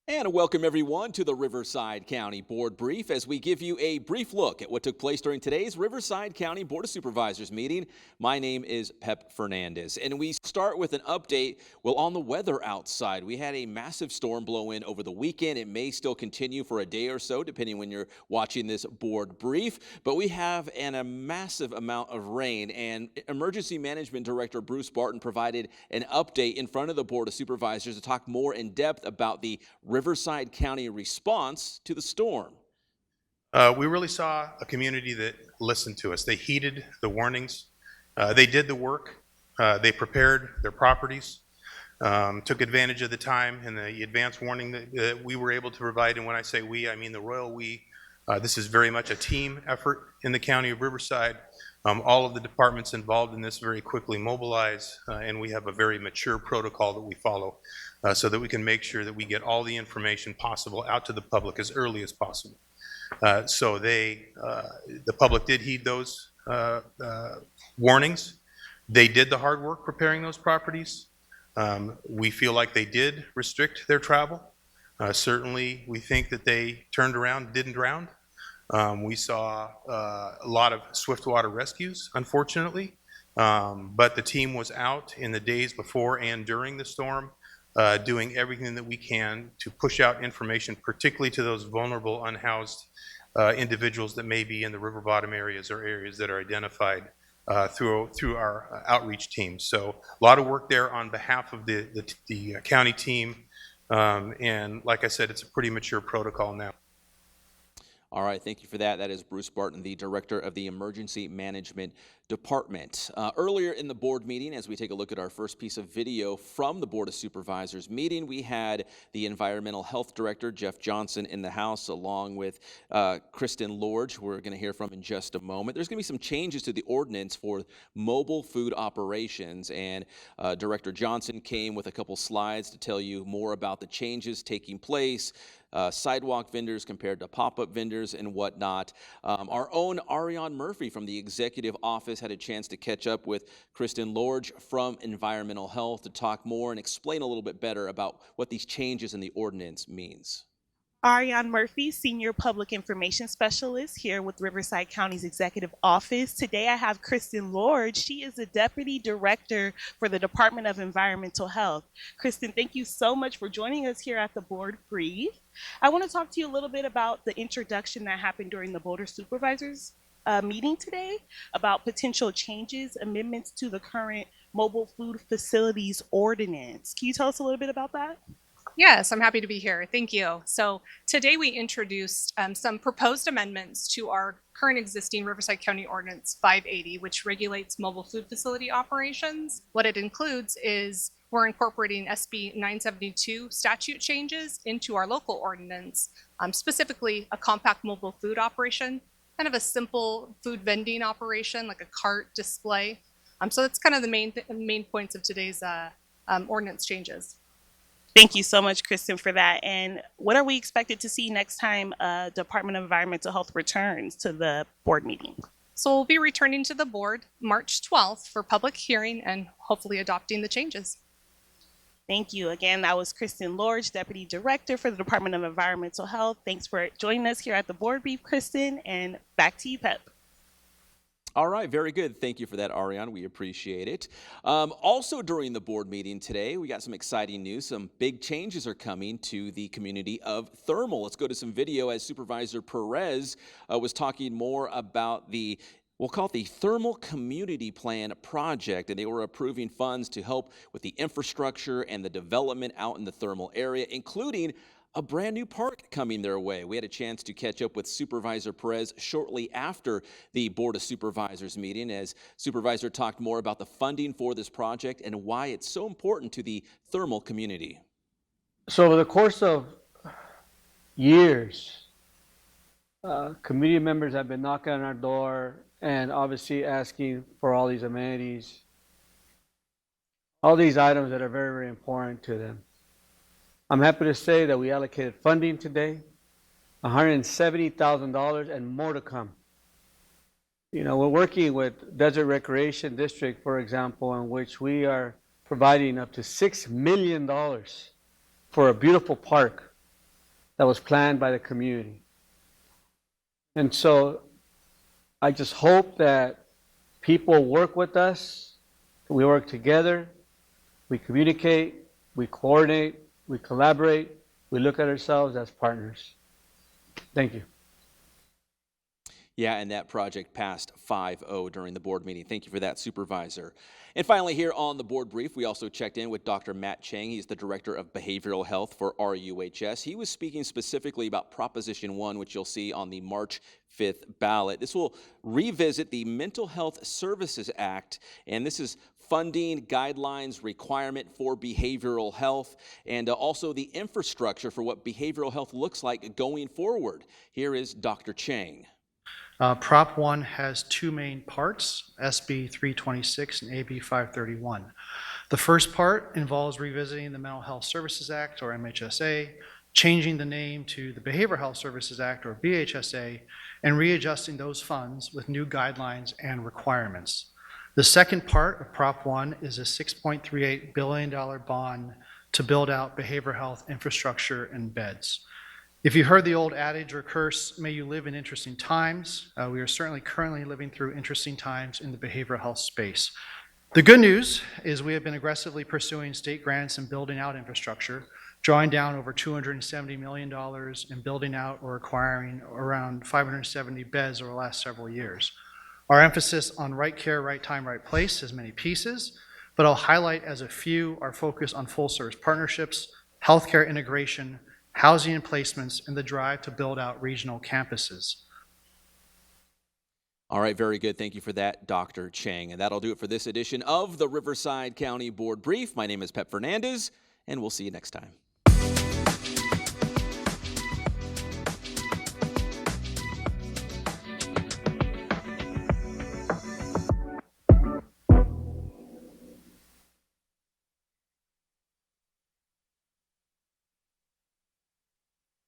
And welcome everyone to the Riverside County Board Brief as we give you a brief look at what took place during today's Riverside County Board of Supervisors meeting. My name is Pep Fernandez, and we start with an update, on the weather outside. We had a massive storm blow in over the weekend. It may still continue for a day or so, depending when you're watching this board brief, but we have a massive amount of rain, and Emergency Management Director Bruce Barton provided an update in front of the Board of Supervisors to talk more in depth about the Riverside County response to the storm. We really saw a community that listened to us. They heeded the warnings. They did the work. They prepared their properties, took advantage of the time and the advance warning that we were able to provide. And when I say we, I mean the royal we. This is very much a team effort in the county of Riverside. All of the departments involved in this very quickly mobilize, and we have a very mature protocol that we follow so that we can make sure that we get all the information possible out to the public as early as possible. So the public did heed those warnings. They did the hard work preparing those properties. We feel like they did restrict their travel. Certainly, we think that they turned around, didn't drown. We saw a lot of swiftwater rescues, unfortunately, but the team was out in the days before and during the storm, doing everything that we can to push out information, particularly to those vulnerable, unhoused individuals that may be in the river bottom areas or areas that are identified through our outreach team. So a lot of work there on behalf of the county team, and like I said, it's a pretty mature protocol now. All right, thank you for that. That is Bruce Barton, the Director of the Emergency Management Department. Earlier in the board meeting, as we take a look at our first piece of video from the Board of Supervisors meeting, we had the Environmental Health Director, Jeff Johnson, in the house, along with Kristen Lorge, who we're going to hear from in just a moment. There's going to be some changes to the ordinance for mobile food operations, and Director Johnson came with a couple slides to tell you more about the changes taking place, sidewalk vendors compared to pop-up vendors and whatnot. Our own Ariane Murphy from the Executive Office had a chance to catch up with Kristen Lorge from Environmental Health to talk more and explain a little bit better about what these changes in the ordinance means. Ariane Murphy, Senior Public Information Specialist here with Riverside County's Executive Office. Today I have Kristen Lorge. She is the Deputy Director for the Department of Environmental Health. Kristen, thank you so much for joining us here at the Board Brief. I want to talk to you a little bit about the introduction that happened during the Board of Supervisors meeting today about potential changes, amendments to the current Mobile Food Facilities Ordinance. Can you tell us a little bit about that? Yes, I'm happy to be here. Thank you. So today we introduced some proposed amendments to our current existing Riverside County Ordinance 580, which regulates mobile food facility operations. What it includes is we're incorporating SB 972 statute changes into our local ordinance, specifically a compact mobile food operation, kind of a simple food vending operation like a cart display. So that's kind of the main points of today's ordinance changes. Thank you so much, Kristen, for that. And what are we expected to see next time Department of Environmental Health returns to the board meeting? So we'll be returning to the board March 12th for public hearing and hopefully adopting the changes. Thank you. Again, that was Kristen Lorge, Deputy Director for the Department of Environmental Health. Thanks for joining us here at the board brief, Kristen, and back to you, Pep. All right, very good. Thank you for that, Ariane. We appreciate it. Also during the board meeting today, we got some exciting news. Some big changes are coming to the community of Thermal. Let's go to some video as Supervisor Perez was talking more about we'll call it the Thermal Community Plan project, and they were approving funds to help with the infrastructure and the development out in the Thermal area, including a brand new park coming their way. We had a chance to catch up with Supervisor Perez shortly after the Board of Supervisors meeting as Supervisor talked more about the funding for this project and why it's so important to the Thermal community. So over the course of years, community members have been knocking on our door and obviously asking for all these amenities, all these items that are very, very important to them. I'm happy to say that we allocated funding today, $170,000 and more to come. You know, we're working with Desert Recreation District, for example, in which we are providing up to $6 million for a beautiful park that was planned by the community. And so I just hope that people work with us, we work together, we communicate, we coordinate, we collaborate, we look at ourselves as partners. Thank you. Yeah, and that project passed 5-0 during the board meeting. Thank you for that, Supervisor. And finally, here on the board brief, we also checked in with Dr. Matt Chang. He's the Director of Behavioral Health for RUHS. He was speaking specifically about Proposition 1, which you'll see on the March 5th ballot. This will revisit the Mental Health Services Act, and this is funding, guidelines, requirement for behavioral health, and also the infrastructure for what behavioral health looks like going forward. Here is Dr. Chang. Prop 1 has two main parts, SB 326 and AB 531. The first part involves revisiting the Mental Health Services Act, or MHSA, changing the name to the Behavioral Health Services Act, or BHSA, and readjusting those funds with new guidelines and requirements. The second part of Prop 1 is a $6.38 billion bond to build out behavioral health infrastructure and beds. If you heard the old adage or curse, may you live in interesting times, we are certainly currently living through interesting times in the behavioral health space. The good news is we have been aggressively pursuing state grants and building out infrastructure, drawing down over $270 million and building out or acquiring around 570 beds over the last several years. Our emphasis on right care, right time, right place has many pieces, but I'll highlight as a few our focus on full service partnerships, healthcare integration, housing and placements, and the drive to build out regional campuses. All right, very good. Thank you for that, Dr. Chang. And that'll do it for this edition of the Riverside County Board Brief. My name is Pep Fernandez, and we'll see you next time.